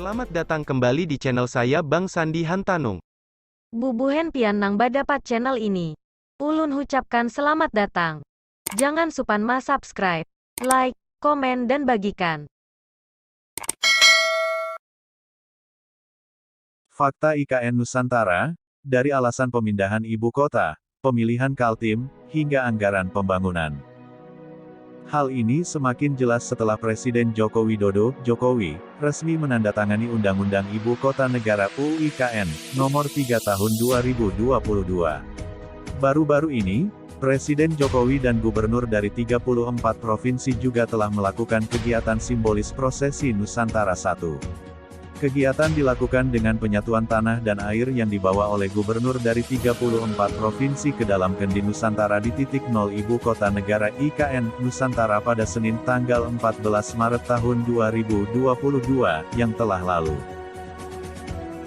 Selamat datang kembali di channel saya Bang Sandi Hantanung. Bubuhen pian nang badapat channel ini. Ulun ucapkan selamat datang. Jangan supan mas subscribe, like, komen dan bagikan. Fakta IKN Nusantara, dari alasan pemindahan ibu kota, pemilihan Kaltim, hingga anggaran pembangunan. Hal ini semakin jelas setelah Presiden Joko Widodo, Jokowi, resmi menandatangani Undang-Undang Ibu Kota Negara UU IKN, Nomor 3 Tahun 2022. Baru-baru ini, Presiden Jokowi dan gubernur dari 34 provinsi juga telah melakukan kegiatan simbolis prosesi Nusantara I. Kegiatan dilakukan dengan penyatuan tanah dan air yang dibawa oleh gubernur dari 34 provinsi ke dalam Kendi Nusantara di titik 0 Ibu Kota Negara IKN Nusantara pada Senin tanggal 14 Maret tahun 2022 yang telah lalu.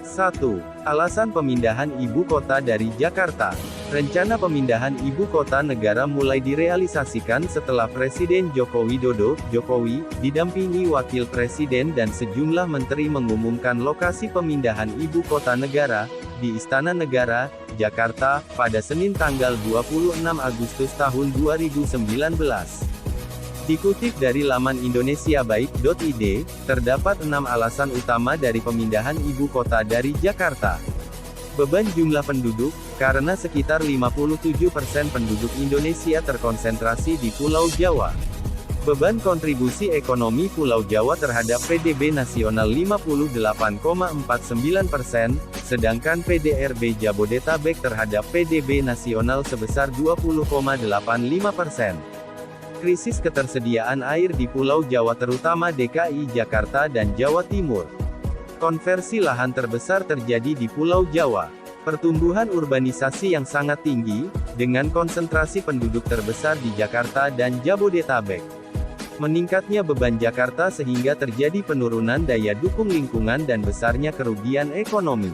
1. Alasan pemindahan ibu kota dari Jakarta. Rencana pemindahan ibu kota negara mulai direalisasikan setelah Presiden Joko Widodo, Jokowi, didampingi Wakil Presiden dan sejumlah menteri mengumumkan lokasi pemindahan ibu kota negara, di Istana Negara, Jakarta, pada Senin tanggal 26 Agustus tahun 2019. Dikutip dari laman indonesiabaik.id, terdapat 6 alasan utama dari pemindahan ibu kota dari Jakarta. Beban jumlah penduduk, karena sekitar 57% penduduk Indonesia terkonsentrasi di Pulau Jawa. Beban kontribusi ekonomi Pulau Jawa terhadap PDB nasional 58,49%, sedangkan PDRB Jabodetabek terhadap PDB nasional sebesar 20,85%. Krisis ketersediaan air di Pulau Jawa terutama DKI Jakarta dan Jawa Timur. Konversi lahan terbesar terjadi di Pulau Jawa. Pertumbuhan urbanisasi yang sangat tinggi, dengan konsentrasi penduduk terbesar di Jakarta dan Jabodetabek. Meningkatnya beban Jakarta sehingga terjadi penurunan daya dukung lingkungan dan besarnya kerugian ekonomi.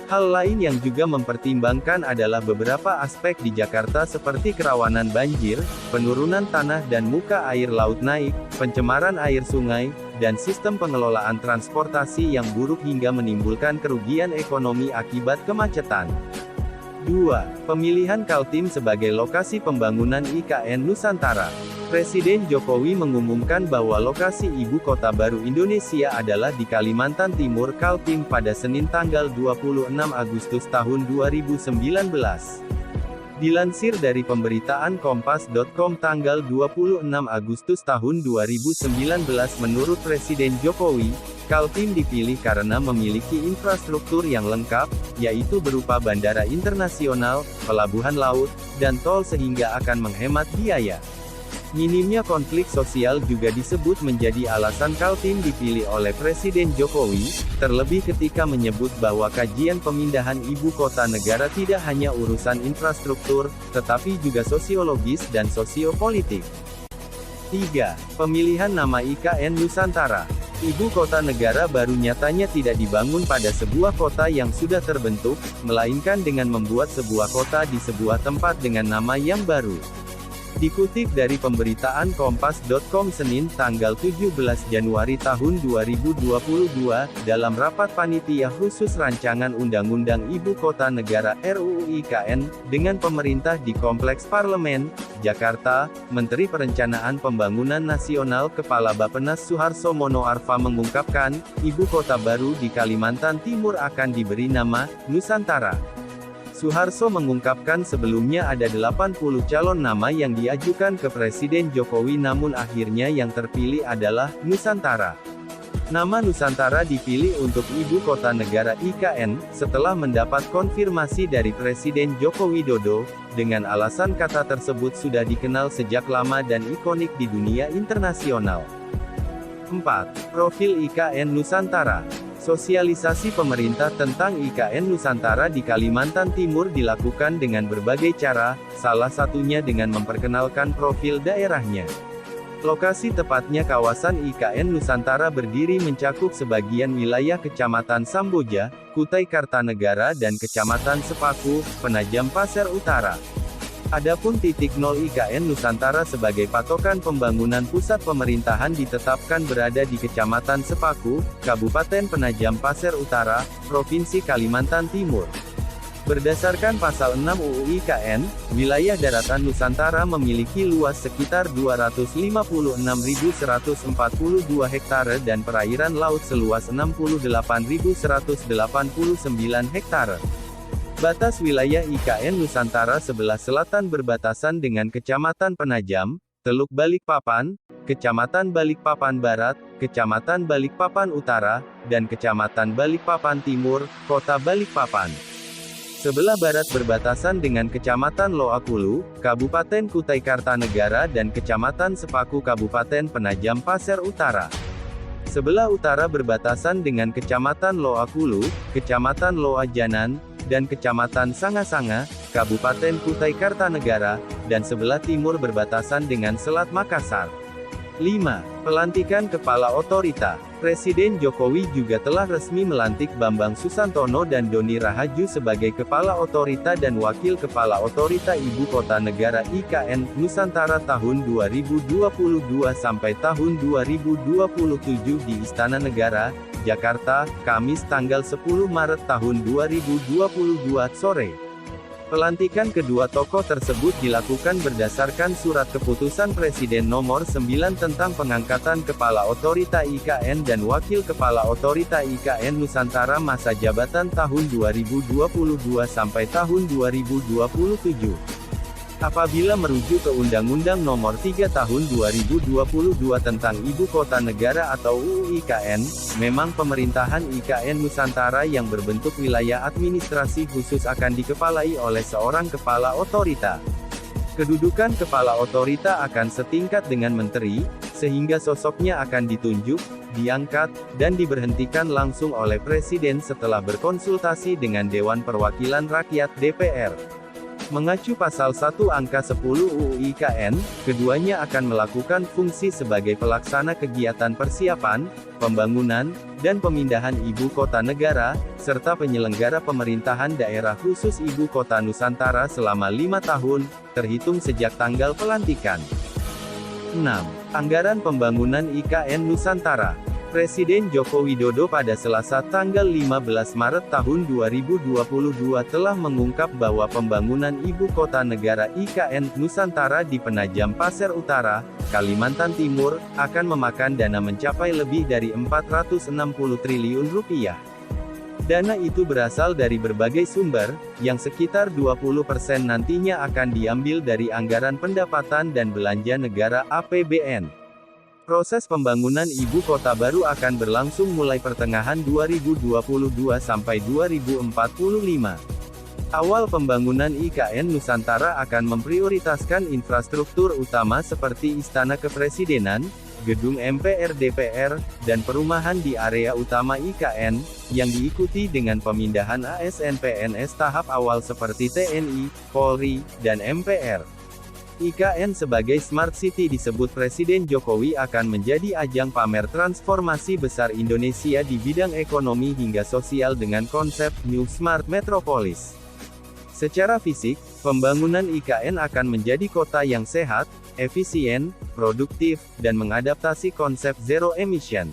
Hal lain yang juga mempertimbangkan adalah beberapa aspek di Jakarta seperti kerawanan banjir, penurunan tanah dan muka air laut naik, pencemaran air sungai, dan sistem pengelolaan transportasi yang buruk hingga menimbulkan kerugian ekonomi akibat kemacetan. 2. Pemilihan Kaltim sebagai lokasi pembangunan IKN Nusantara. Presiden Jokowi mengumumkan bahwa lokasi ibu kota baru Indonesia adalah di Kalimantan Timur Kaltim pada Senin tanggal 26 Agustus tahun 2019. Dilansir dari pemberitaan kompas.com tanggal 26 Agustus tahun 2019 menurut Presiden Jokowi, Kaltim dipilih karena memiliki infrastruktur yang lengkap, yaitu berupa bandara internasional, pelabuhan laut, dan tol sehingga akan menghemat biaya. Minimnya konflik sosial juga disebut menjadi alasan Kaltim dipilih oleh Presiden Jokowi, terlebih ketika menyebut bahwa kajian pemindahan ibu kota negara tidak hanya urusan infrastruktur, tetapi juga sosiologis dan sosiopolitik. 3. Pemilihan nama IKN Nusantara. Ibu kota negara baru nyatanya tidak dibangun pada sebuah kota yang sudah terbentuk, melainkan dengan membuat sebuah kota di sebuah tempat dengan nama yang baru. Dikutip dari pemberitaan kompas.com Senin tanggal 17 Januari tahun 2022, dalam rapat panitia khusus rancangan Undang-Undang Ibu Kota Negara RUU IKN, dengan pemerintah di Kompleks Parlemen, Jakarta, Menteri Perencanaan Pembangunan Nasional Kepala Bappenas Suharso Mono Arfa mengungkapkan, ibu kota baru di Kalimantan Timur akan diberi nama Nusantara. Suharso mengungkapkan sebelumnya ada 80 calon nama yang diajukan ke Presiden Jokowi namun akhirnya yang terpilih adalah Nusantara. Nama Nusantara dipilih untuk ibu kota negara IKN, setelah mendapat konfirmasi dari Presiden Joko Widodo, dengan alasan kata tersebut sudah dikenal sejak lama dan ikonik di dunia internasional. 4. Profil IKN Nusantara. Sosialisasi pemerintah tentang IKN Nusantara di Kalimantan Timur dilakukan dengan berbagai cara, salah satunya dengan memperkenalkan profil daerahnya. Lokasi tepatnya kawasan IKN Nusantara berdiri mencakup sebagian wilayah Kecamatan Samboja, Kutai Kartanegara dan Kecamatan Sepaku, Penajam Pasir Utara. Adapun titik nol IKN Nusantara sebagai patokan pembangunan pusat pemerintahan ditetapkan berada di Kecamatan Sepaku, Kabupaten Penajam Pasir Utara, Provinsi Kalimantan Timur. Berdasarkan Pasal 6 UU IKN, wilayah daratan Nusantara memiliki luas sekitar 256.142 hektare dan perairan laut seluas 68.189 hektare. Batas wilayah IKN Nusantara sebelah selatan berbatasan dengan Kecamatan Penajam, Teluk Balikpapan, Kecamatan Balikpapan Barat, Kecamatan Balikpapan Utara, dan Kecamatan Balikpapan Timur, Kota Balikpapan. Sebelah barat berbatasan dengan Kecamatan Loakulu, Kabupaten Kutai Kartanegara dan Kecamatan Sepaku Kabupaten Penajam Pasir Utara. Sebelah utara berbatasan dengan Kecamatan Loakulu, Kecamatan Loajanan, dan Kecamatan Sanga-Sanga, Kabupaten Kutai Kartanegara, dan sebelah timur berbatasan dengan Selat Makassar. 5. Pelantikan Kepala Otorita. Presiden Jokowi juga telah resmi melantik Bambang Susantono dan Doni Rahaju sebagai Kepala Otorita dan Wakil Kepala Otorita Ibu Kota Negara IKN Nusantara tahun 2022 sampai tahun 2027 di Istana Negara, Jakarta, Kamis tanggal 10 Maret tahun 2022 sore. Pelantikan kedua tokoh tersebut dilakukan berdasarkan Surat Keputusan Presiden Nomor 9 tentang pengangkatan Kepala Otorita IKN dan Wakil Kepala Otorita IKN Nusantara masa jabatan tahun 2022 sampai tahun 2027. Apabila merujuk ke Undang-Undang Nomor 3 Tahun 2022 tentang Ibu Kota Negara atau UU IKN, memang pemerintahan IKN Nusantara yang berbentuk wilayah administrasi khusus akan dikepalai oleh seorang kepala otorita. Kedudukan kepala otorita akan setingkat dengan menteri, sehingga sosoknya akan ditunjuk, diangkat, dan diberhentikan langsung oleh Presiden setelah berkonsultasi dengan Dewan Perwakilan Rakyat (DPR). Mengacu Pasal 1 Angka 10 UU IKN, keduanya akan melakukan fungsi sebagai pelaksana kegiatan persiapan, pembangunan, dan pemindahan Ibu Kota Negara, serta penyelenggara pemerintahan daerah khusus Ibu Kota Nusantara selama 5 tahun, terhitung sejak tanggal pelantikan. 6. Anggaran Pembangunan IKN Nusantara. Presiden Joko Widodo pada Selasa tanggal 15 Maret tahun 2022 telah mengungkap bahwa pembangunan Ibu Kota Negara IKN Nusantara di Penajam Pasir Utara, Kalimantan Timur, akan memakan dana mencapai lebih dari 460 triliun rupiah. Dana itu berasal dari berbagai sumber, yang sekitar 20% nantinya akan diambil dari anggaran pendapatan dan belanja negara (APBN). Proses pembangunan ibu kota baru akan berlangsung mulai pertengahan 2022 sampai 2045. Awal pembangunan IKN Nusantara akan memprioritaskan infrastruktur utama seperti Istana Kepresidenan, Gedung MPR DPR, dan perumahan di area utama IKN, yang diikuti dengan pemindahan ASN PNS tahap awal seperti TNI, Polri, dan MPR. IKN sebagai Smart City disebut Presiden Jokowi akan menjadi ajang pamer transformasi besar Indonesia di bidang ekonomi hingga sosial dengan konsep New Smart Metropolis. Secara fisik, pembangunan IKN akan menjadi kota yang sehat, efisien, produktif, dan mengadaptasi konsep zero emission.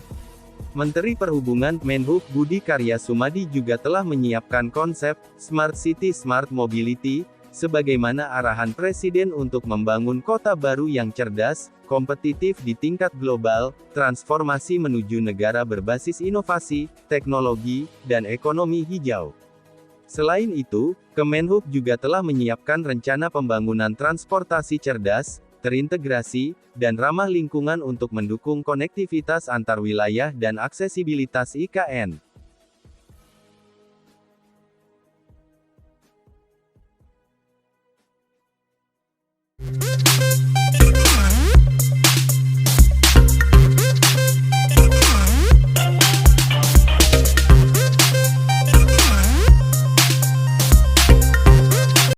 Menteri Perhubungan Menhub Budi Karya Sumadi juga telah menyiapkan konsep Smart City Smart Mobility, sebagaimana arahan Presiden untuk membangun kota baru yang cerdas, kompetitif di tingkat global, transformasi menuju negara berbasis inovasi, teknologi, dan ekonomi hijau. Selain itu, Kemenhub juga telah menyiapkan rencana pembangunan transportasi cerdas, terintegrasi, dan ramah lingkungan untuk mendukung konektivitas antar wilayah dan aksesibilitas IKN.